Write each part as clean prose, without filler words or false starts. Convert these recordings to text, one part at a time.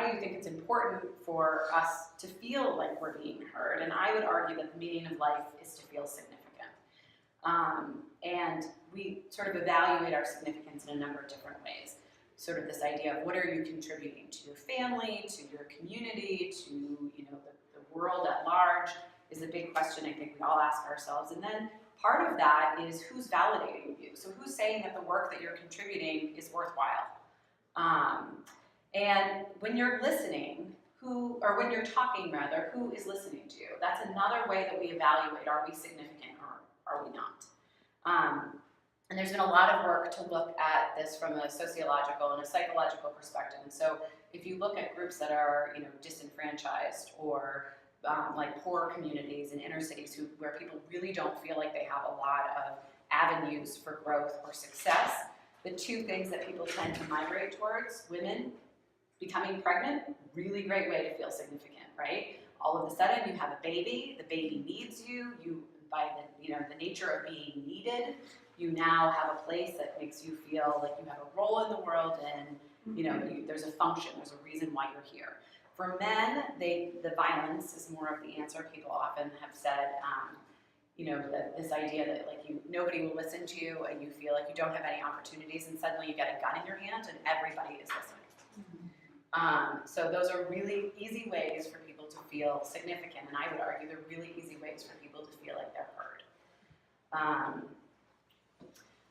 why do you think it's important for us to feel like we're being heard? And I would argue that the meaning of life is to feel significant. And we sort of evaluate our significance in a number of different ways. Sort of this idea of what are you contributing to your family, to your community, to the world at large is a big question I think we all ask ourselves. And then part of that is who's validating you. So who's saying that the work that you're contributing is worthwhile? And when you're listening, when you're talking rather, who is listening to you? That's another way that we evaluate, are we significant or are we not? And there's been a lot of work to look at this from a sociological and a psychological perspective. And so if you look at groups that are disenfranchised or like poor communities in inner cities where people really don't feel like they have a lot of avenues for growth or success, the two things that people tend to migrate towards, women becoming pregnant, really great way to feel significant, right? All of a sudden you have a baby, the baby needs you, by the nature of being needed, you now have a place that makes you feel like you have a role in the world and there's a function, there's a reason why you're here. For men, the violence is more of the answer. People often have said, that this idea that nobody will listen to you and you feel like you don't have any opportunities and suddenly you get a gun in your hand and everybody is listening. So those are really easy ways for people to feel significant, and I would argue they're really easy ways for people to feel like they're heard.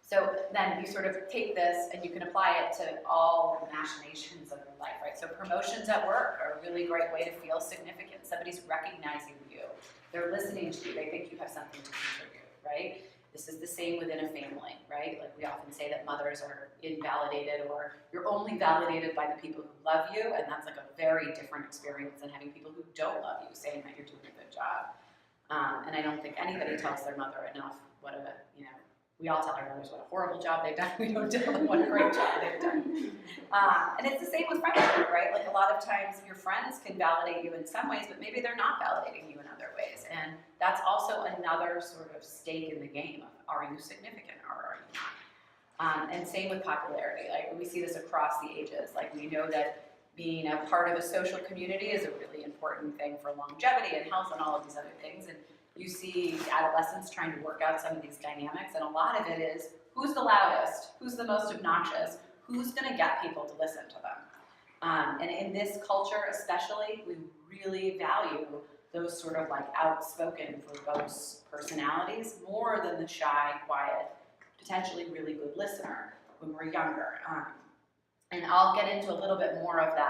So then you sort of take this and you can apply it to all the machinations of your life, right? So promotions at work are a really great way to feel significant. Somebody's recognizing you. They're listening to you. They think you have something to contribute, right? This is the same within a family, right? Like we often say that mothers are invalidated or you're only validated by the people who love you, and that's like a very different experience than having people who don't love you saying that you're doing a good job. And I don't think anybody tells their mother enough we all tell our mothers what a horrible job they've done. We don't tell them what a great job they've done. And it's the same with friendship, right? Like a lot of times your friends can validate you in some ways, but maybe they're not validating you in other ways. And that's also another sort of stake in the game of, are you significant or are you not? And same with popularity. Like we see this across the ages. Like we know that being a part of a social community is a really important thing for longevity and health and all of these other things. And you see adolescents trying to work out some of these dynamics, and a lot of it is who's the loudest, who's the most obnoxious, who's going to get people to listen to them. And in this culture especially, we really value those sort of like outspoken, verbose personalities more than the shy, quiet, potentially really good listener when we're younger. And I'll get into a little bit more of that